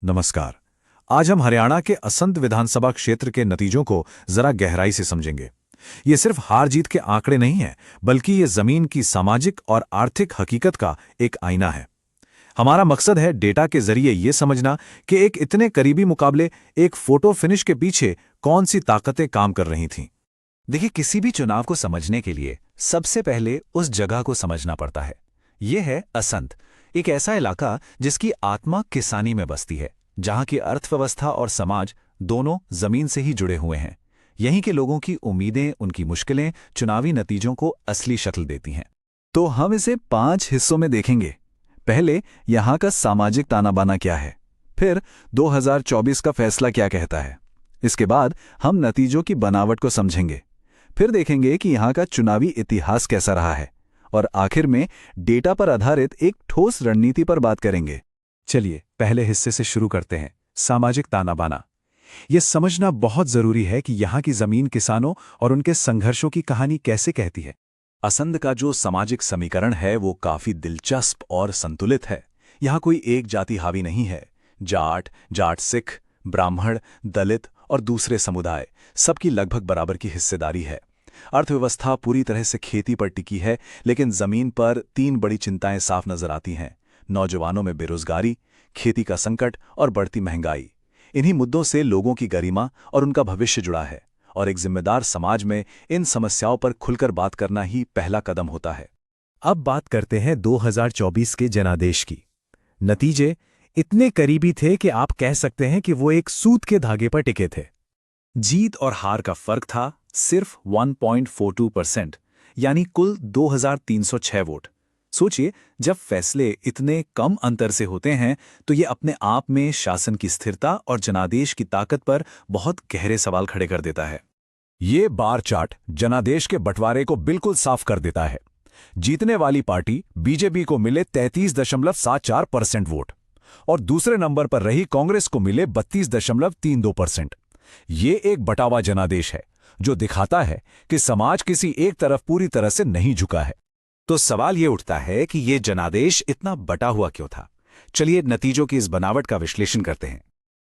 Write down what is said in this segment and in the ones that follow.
नमस्कार। आज हम हरियाणा के असंध विधानसभा क्षेत्र के नतीजों को जरा गहराई से समझेंगे। ये सिर्फ हार जीत के आंकड़े नहीं हैं, बल्कि ये जमीन की सामाजिक और आर्थिक हकीकत का एक आईना है। हमारा मकसद है डेटा के जरिए ये समझना कि एक इतने करीबी मुकाबले, एक फोटो फिनिश के पीछे कौन सी ताकतें काम कर रही थीं। देखिए, किसी भी चुनाव को समझने के लिए सबसे पहले उस जगह को समझना पड़ता है। यह है असंध, एक ऐसा इलाका जिसकी आत्मा किसानी में बसती है, जहां की अर्थव्यवस्था और समाज दोनों जमीन से ही जुड़े हुए हैं। यहीं के लोगों की उम्मीदें, उनकी मुश्किलें चुनावी नतीजों को असली शक्ल देती हैं। तो हम इसे 5 हिस्सों में देखेंगे। पहले, यहां का सामाजिक ताना बाना क्या है। फिर 2024 का फैसला क्या कहता है। इसके बाद हम नतीजों की बनावट को समझेंगे। फिर देखेंगे कि यहां का चुनावी इतिहास कैसा रहा है, और आखिर में डेटा पर आधारित एक ठोस रणनीति पर बात करेंगे। चलिए पहले हिस्से से शुरू करते हैं, सामाजिक ताना बाना। यह समझना बहुत जरूरी है कि यहाँ की जमीन किसानों और उनके संघर्षों की कहानी कैसे कहती है। असंध का जो सामाजिक समीकरण है वो काफी दिलचस्प और संतुलित है। यहाँ कोई एक जाति हावी नहीं है। जाट सिख, ब्राह्मण, दलित और दूसरे समुदाय सबकी लगभग बराबर की हिस्सेदारी है। अर्थव्यवस्था पूरी तरह से खेती पर टिकी है, लेकिन जमीन पर 3 बड़ी चिंताएं साफ नजर आती हैं: नौजवानों में बेरोजगारी, खेती का संकट और बढ़ती महंगाई। इन्हीं मुद्दों से लोगों की गरिमा और उनका भविष्य जुड़ा है, और एक जिम्मेदार समाज में इन समस्याओं पर खुलकर बात करना ही पहला कदम होता है। अब बात करते हैं 2024 के जनादेश की। नतीजे इतने करीबी थे कि आप कह सकते हैं कि वो एक सूत के धागे पर टिके थे। जीत और हार का फर्क था सिर्फ 1.42%, यानी कुल 2306 वोट। सोचिए, जब फैसले इतने कम अंतर से होते हैं तो ये अपने आप में शासन की स्थिरता और जनादेश की ताकत पर बहुत गहरे सवाल खड़े कर देता है। ये बार चार्ट जनादेश के बंटवारे को बिल्कुल साफ कर देता है। जीतने वाली पार्टी बीजेपी को मिले 33.74% वोट, और दूसरे नंबर पर रही कांग्रेस को मिले 32.32%। ये एक बटावा जनादेश है, जो दिखाता है कि समाज किसी एक तरफ पूरी तरह से नहीं झुका है। तो सवाल ये उठता है कि ये जनादेश इतना बटा हुआ क्यों था। चलिए नतीजों की इस बनावट का विश्लेषण करते हैं।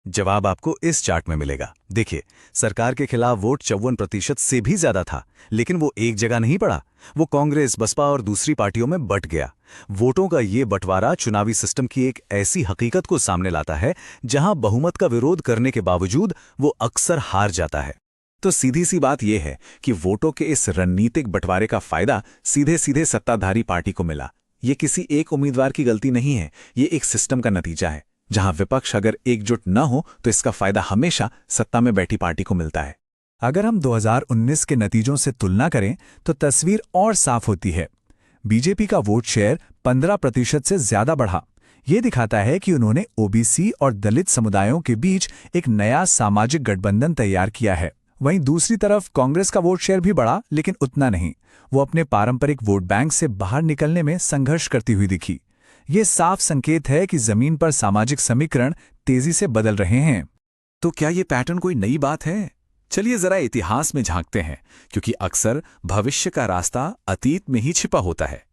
जवाब आपको इस चार्ट में मिलेगा। देखिए, सरकार के खिलाफ वोट 54% से भी ज्यादा था, लेकिन वो एक जगह नहीं पड़ा। वो कांग्रेस, बसपा और दूसरी पार्टियों में बंट गया। वोटों का ये बंटवारा चुनावी सिस्टम की एक ऐसी हकीकत को सामने लाता है जहां बहुमत का विरोध करने के बावजूद वो अक्सर हार जाता है। तो सीधी सी बात यह है कि वोटों के इस रणनीतिक बंटवारे का फायदा सीधे सीधे सत्ताधारी पार्टी को मिला। ये किसी एक उम्मीदवार की गलती नहीं है, ये एक सिस्टम का नतीजा है, जहां विपक्ष अगर एकजुट न हो तो इसका फायदा हमेशा सत्ता में बैठी पार्टी को मिलता है। अगर हम 2019 के नतीजों से तुलना करें तो तस्वीर और साफ होती है। बीजेपी का वोट शेयर 15% से ज्यादा बढ़ा। ये दिखाता है कि उन्होंने ओबीसी और दलित समुदायों के बीच एक नया सामाजिक गठबंधन तैयार किया है। वहीं दूसरी तरफ कांग्रेस का वोट शेयर भी बढ़ा, लेकिन उतना नहीं। वो अपने पारंपरिक वोट बैंक से बाहर निकलने में संघर्ष करती हुई दिखी। ये साफ संकेत है कि जमीन पर सामाजिक समीकरण तेजी से बदल रहे हैं। तो क्या ये पैटर्न कोई नई बात है? चलिए जरा इतिहास में झांकते हैं, क्योंकि अक्सर भविष्य का रास्ता अतीत में ही छिपा होता है।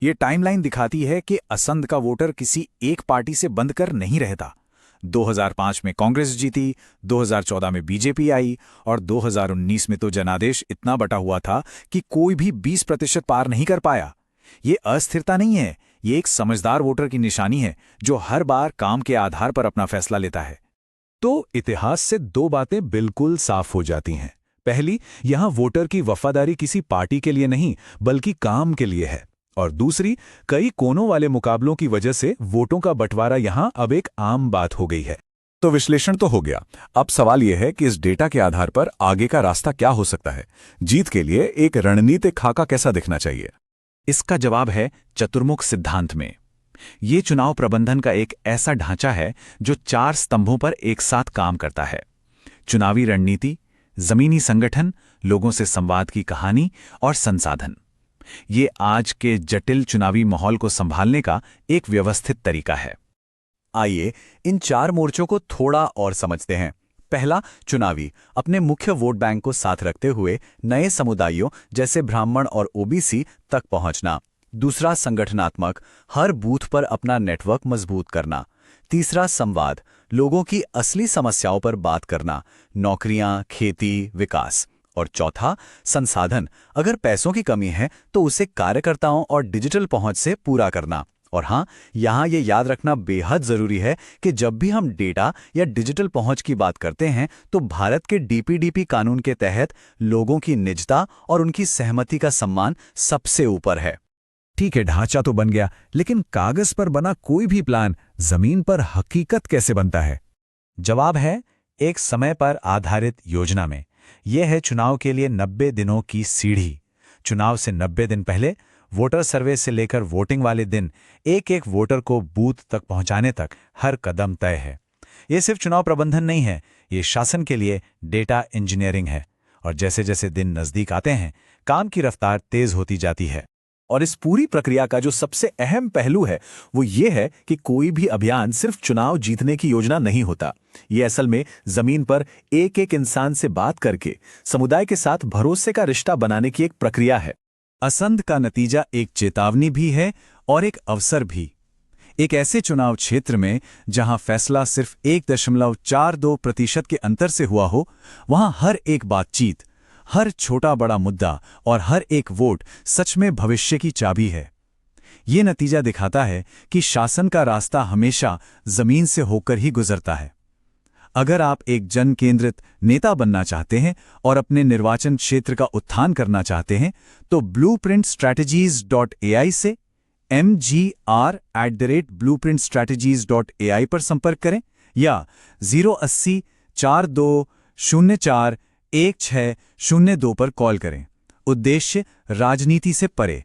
ये टाइमलाइन दिखाती है कि असंध का वोटर किसी एक पार्टी से बंद कर नहीं रहता। 2005 में कांग्रेस जीती, 2014 में बीजेपी आई, और 2019 में तो जनादेश इतना बटा हुआ था कि कोई भी 20% पार नहीं कर पाया। ये अस्थिरता नहीं है, ये एक समझदार वोटर की निशानी है, जो हर बार काम के आधार पर अपना फैसला लेता है। तो इतिहास से 2 बातें बिल्कुल साफ हो जाती हैं। पहली, यहां वोटर की वफादारी किसी पार्टी के लिए नहीं, बल्कि काम के लिए है। और दूसरी, कई कोनों वाले मुकाबलों की वजह से वोटों का बंटवारा यहां अब एक आम बात हो गई है। तो विश्लेषण तो हो गया। अब सवाल यह है कि इस डेटा के आधार पर आगे का रास्ता क्या हो सकता है। जीत के लिए एक रणनीतिक खाका कैसा दिखना चाहिए? इसका जवाब है चतुर्मुख सिद्धांत में। ये चुनाव प्रबंधन का एक ऐसा ढांचा है जो 4 स्तंभों पर एक साथ काम करता है: चुनावी रणनीति, जमीनी संगठन, लोगों से संवाद की कहानी और संसाधन। ये आज के जटिल चुनावी माहौल को संभालने का एक व्यवस्थित तरीका है। आइए इन 4 मोर्चों को थोड़ा और समझते हैं। पहला, चुनावी, अपने मुख्य वोट बैंक को साथ रखते हुए नए समुदायों जैसे ब्राह्मण और ओबीसी तक पहुंचना। दूसरा, संगठनात्मक, हर बूथ पर अपना नेटवर्क मजबूत करना। तीसरा, संवाद, लोगों की असली समस्याओं पर बात करना, नौकरियां, खेती, विकास। और चौथा, संसाधन। अगर पैसों की कमी है तो उसे कार्यकर्ताओं और डिजिटल पहुंच से पूरा करना। और हाँ, यहाँ ये याद रखना बेहद जरूरी है कि जब भी हम डेटा या डिजिटल पहुंच की बात करते हैं तो भारत के डीपीडीपी कानून के तहत लोगों की निजता और उनकी सहमति का सम्मान सबसे ऊपर है। ठीक है, ढांचा तो बन गया, लेकिन कागज पर बना कोई भी प्लान जमीन पर हकीकत कैसे बनता है? जवाब है एक समय पर आधारित योजना में। यह है चुनाव के लिए 90 दिनों की सीढ़ी। चुनाव से 90 दिन पहले वोटर सर्वे से लेकर वोटिंग वाले दिन एक एक वोटर को बूथ तक पहुंचाने तक हर कदम तय है। ये सिर्फ चुनाव प्रबंधन नहीं है, ये शासन के लिए डेटा इंजीनियरिंग है। और जैसे जैसे दिन नजदीक आते हैं, काम की रफ्तार तेज होती जाती है। और इस पूरी प्रक्रिया का जो सबसे अहम पहलू है वो ये है कि कोई भी अभियान सिर्फ चुनाव जीतने की योजना नहीं होता। ये असल में जमीन पर एक एक इंसान से बात करके समुदाय के साथ भरोसे का रिश्ता बनाने की एक प्रक्रिया है। असंध का नतीजा एक चेतावनी भी है और एक अवसर भी। एक ऐसे चुनाव क्षेत्र में जहां फैसला सिर्फ 1.42% के अंतर से हुआ हो, वहां हर एक बातचीत, हर छोटा बड़ा मुद्दा और हर एक वोट सच में भविष्य की चाबी है। ये नतीजा दिखाता है कि शासन का रास्ता हमेशा जमीन से होकर ही गुजरता है। अगर आप एक जन केंद्रित नेता बनना चाहते हैं और अपने निर्वाचन क्षेत्र का उत्थान करना चाहते हैं, तो blueprintstrategies.ai से mgr@blueprintstrategies.ai पर संपर्क करें या 080 4204 1602 पर कॉल करें। उद्देश्य राजनीति से परे,